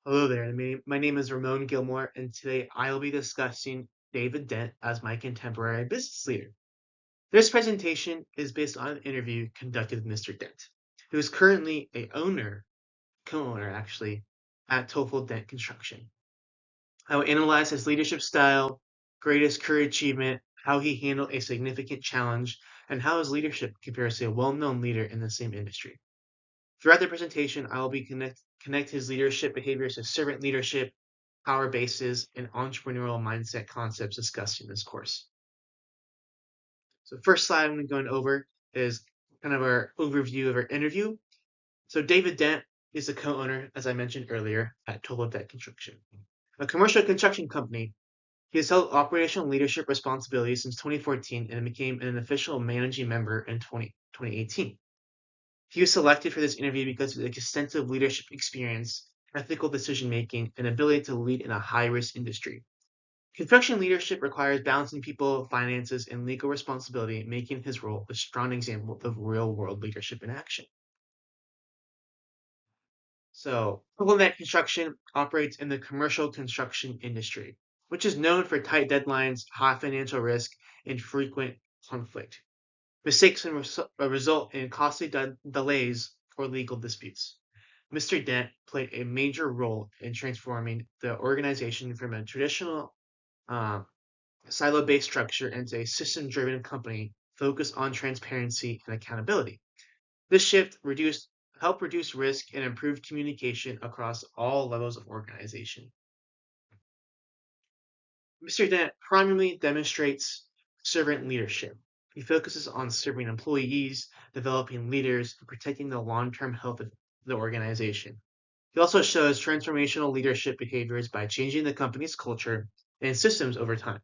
Hello there. My name is Ramon Gilmore, and today I will be discussing David Dent as my contemporary business leader. This presentation is based on an interview conducted with Mr. Dent, who is currently co-owner actually, at Toefl Dent Construction. I will analyze his leadership style, greatest career achievement, how he handled a significant challenge, and how his leadership compares to a well-known leader in the same industry. Throughout the presentation, I will be connect his leadership behaviors to servant leadership, power bases, and entrepreneurial mindset concepts discussed in this course. So the first slide I'm going over is kind of our overview of our interview. So David Dent is the co-owner, as I mentioned earlier, at Total Dent Construction, a commercial construction company. He has held operational leadership responsibilities since 2014 and became an official managing member in 2018. He was selected for this interview because of his extensive leadership experience, ethical decision making, and ability to lead in a high risk industry. Construction leadership requires balancing people, finances, and legal responsibility, making his role a strong example of real world leadership in action. So, Implement Construction operates in the commercial construction industry, which is known for tight deadlines, high financial risk, and frequent conflict. Mistakes can result in costly delays or legal disputes. Mr. Dent played a major role in transforming the organization from a traditional uh, silo-based structure into a system-driven company focused on transparency and accountability. This shift helped reduce risk and improve communication across all levels of organization. Mr. Dent primarily demonstrates servant leadership. He focuses on serving employees, developing leaders, and protecting the long-term health of the organization. He also shows transformational leadership behaviors by changing the company's culture and systems over time.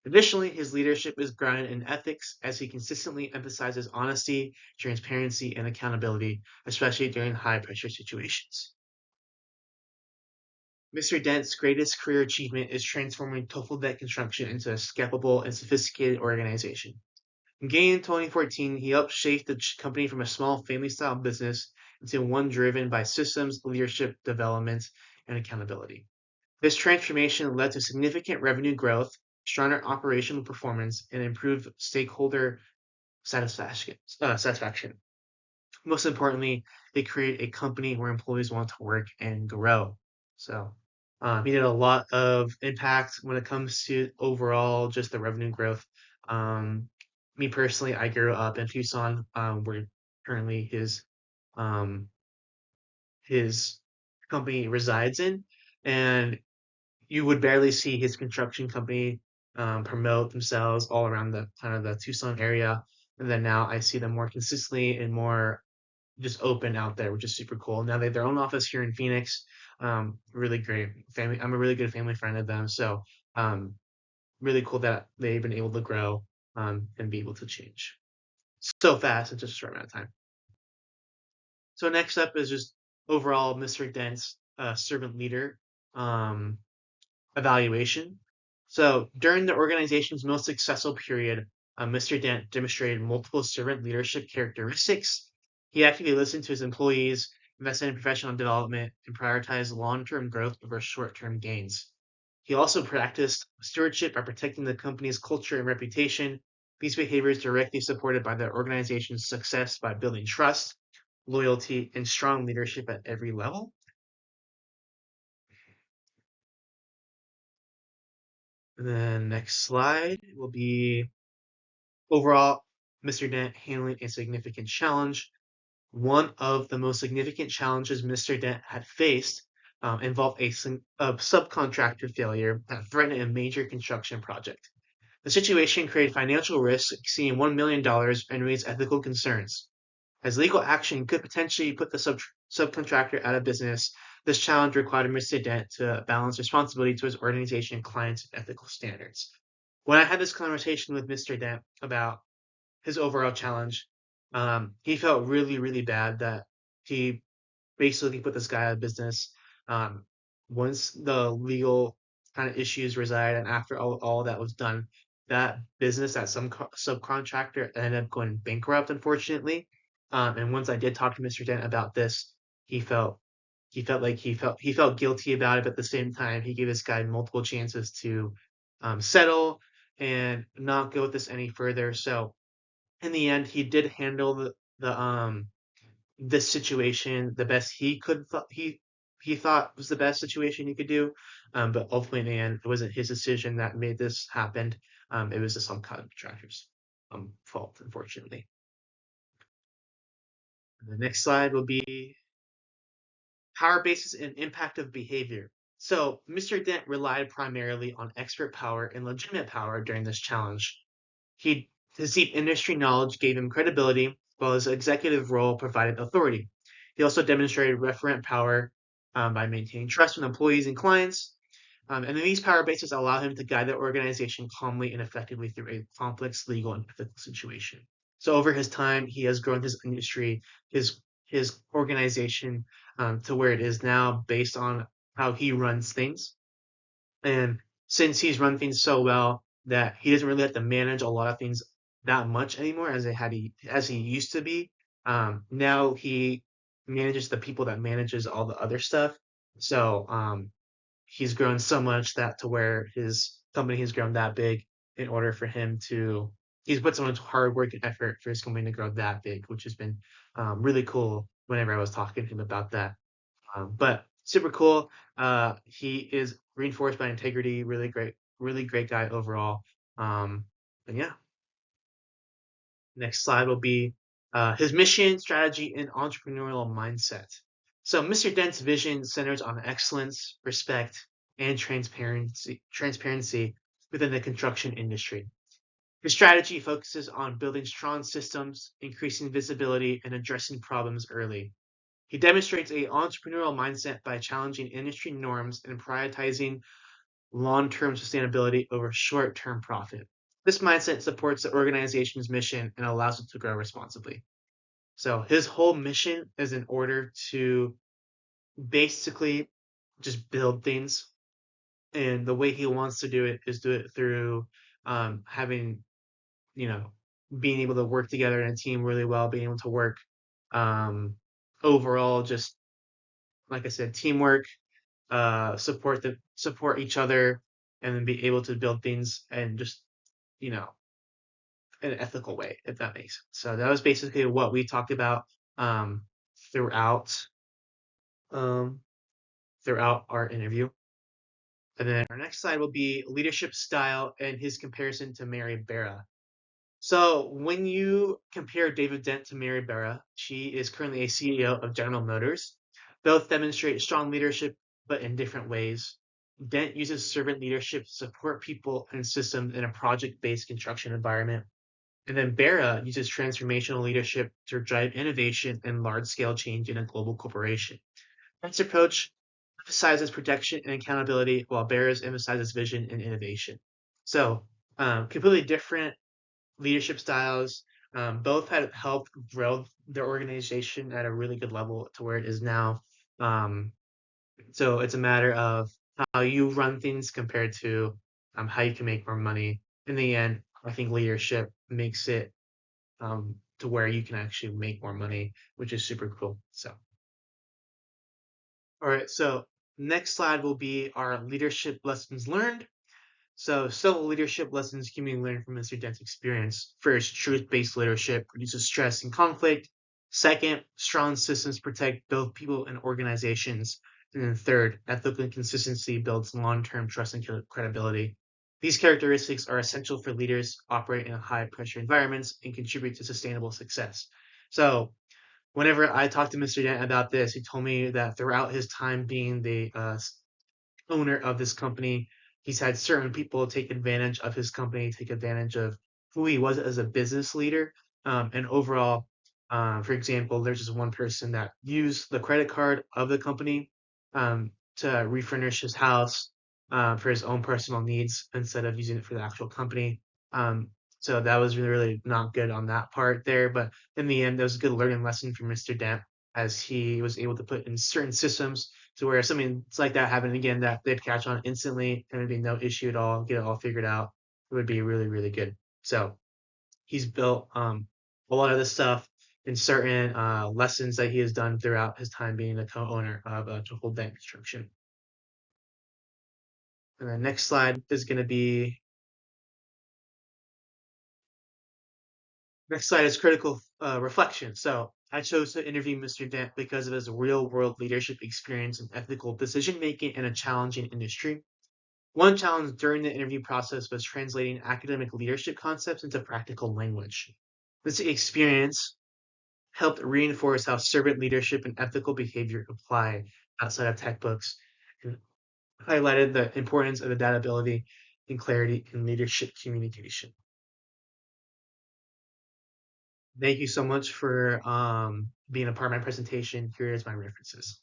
Additionally, his leadership is grounded in ethics as he consistently emphasizes honesty, transparency, and accountability, especially during high pressure situations. Mr. Dent's greatest career achievement is transforming TOEFL Debt Construction into a scalable and sophisticated organization. Beginning in 2014, he helped shape the company from a small family-style business into one driven by systems, leadership, development, and accountability. This transformation led to significant revenue growth, stronger operational performance, and improved stakeholder satisfaction. Most importantly, they create a company where employees want to work and grow. So he did a lot of impact when it comes to overall just the revenue growth. Um, Me personally, I grew up in Tucson, where currently um, his company resides in, and you would barely see his construction company promote themselves all around the kind of the Tucson area. And then now I see them more consistently and more just open out there, which is super cool. Now they have their own office here in Phoenix. Really great family. I'm a really good family friend of them. So um, really cool that they've been able to grow and be able to change so fast in just a short amount of time. So next up is just overall Mr. Dent's servant leader um, evaluation. So during the organization's most successful period, Mr. Dent demonstrated multiple servant leadership characteristics. He actively listened to his employees, invested in professional development, and prioritized long-term growth over short-term gains. He also practiced stewardship by protecting the company's culture and reputation. These behaviors directly supported by the organization's success by building trust, loyalty, and strong leadership at every level. And then next slide will be overall, Mr. Dent handling a significant challenge. One of the most significant challenges Mr. Dent had faced involved a subcontractor failure that threatened a major construction project. The situation created financial risks exceeding $1 million and raised ethical concerns. As legal action could potentially put the subcontractor out of business, this challenge required Mr. Dent to balance responsibility to his organization, clients, and ethical standards. When I had this conversation with Mr. Dent about his overall challenge, he felt really, really bad that he basically put this guy out of business. Um, Once the legal kind of issues reside and after all that was done, that business, that some subcontractor ended up going bankrupt, unfortunately. And once I did talk to Mr. Dent about this, he felt he felt guilty about it, but at the same time, he gave this guy multiple chances to settle and not go with this any further. So in the end, he did handle the this situation the best he could. He thought was the best situation he could do, but ultimately, in the end, it wasn't his decision that made this happen. It was the subcontractor's fault, unfortunately. The next slide will be power bases and impact of behavior. So Mr. Dent relied primarily on expert power and legitimate power during this challenge. He, his deep industry knowledge gave him credibility, while his executive role provided authority. He also demonstrated referent power by maintaining trust with employees and clients. And these power bases allow him to guide the organization calmly and effectively through a complex legal and ethical situation. So over his time, he has grown his industry, his organization to where it is now based on how he runs things. And since he's run things so well that he doesn't really have to manage a lot of things that much anymore as he used to be, now he manages the people that manages all the other stuff. So he's grown so much that to where his company has grown that big in order for him to he's put so much hard work and effort for his company to grow that big, which has been really cool whenever I was talking to him about that. But super cool. He is reinforced by integrity. Really great guy overall. Um, and yeah, next slide will be his mission, strategy, and entrepreneurial mindset. So Mr. Dent's vision centers on excellence, respect, and transparency within the construction industry. His strategy focuses on building strong systems, increasing visibility, and addressing problems early. He demonstrates a entrepreneurial mindset by challenging industry norms and prioritizing long-term sustainability over short-term profit. This mindset supports the organization's mission and allows it to grow responsibly. So his whole mission is in order to basically just build things, and the way he wants to do it is do it through having, you know, being able to work together in a team really well, being able to work um, overall, just like I said, teamwork, support each other, and then be able to build things and just, you know, in an ethical way, if that makes sense. So that was basically what we talked about um, throughout um, throughout our interview. And then our next slide will be leadership style and his comparison to Mary Barra. So when you compare David Dent to Mary Barra, she is currently a CEO of General Motors. Both demonstrate strong leadership, but in different ways. Dent uses servant leadership to support people and systems in a project-based construction environment. And then Barra uses transformational leadership to drive innovation and large-scale change in a global corporation. Dent's approach emphasizes protection and accountability, while Barra's emphasizes vision and innovation. So completely different leadership styles. Both had helped grow their organization at a really good level to where it is now. Um, so it's a matter of how you run things compared to how you can make more money. In the end, I think leadership makes it to where you can actually make more money, which is super cool. So, all right. So next slide will be our leadership lessons learned. So several leadership lessons can be learned from Mr. Dent's experience. First, truth-based leadership reduces stress and conflict. Second, strong systems protect both people and organizations. And then third, ethical consistency builds long-term trust and credibility. These characteristics are essential for leaders operating in high-pressure environments and contribute to sustainable success. So whenever I talked to Mr. Dent about this, he told me that throughout his time being the owner of this company, he's had certain people take advantage of his company, take advantage of who he was as a business leader. And overall, for example, there's just one person that used the credit card of the company to refurnish his house for his own personal needs instead of using it for the actual company. Um, so that was really, really not good on that part there. But in the end, that was a good learning lesson for Mr. Dent as he was able to put in certain systems to where something like that happened again, that they'd catch on instantly and it'd be no issue at all, get it all figured out. It would be really, really good. So he's built a lot of this stuff and certain lessons that he has done throughout his time being the co-owner of Total Bank Construction. And the next slide is going to be next slide is critical reflection. So I chose to interview Mr. Dent because of his real world leadership experience and ethical decision making in a challenging industry. One challenge during the interview process was translating academic leadership concepts into practical language. This experience helped reinforce how servant leadership and ethical behavior apply outside of textbooks and highlighted the importance of adaptability and clarity in leadership communication. Thank you so much for being a part of my presentation. Here is my references.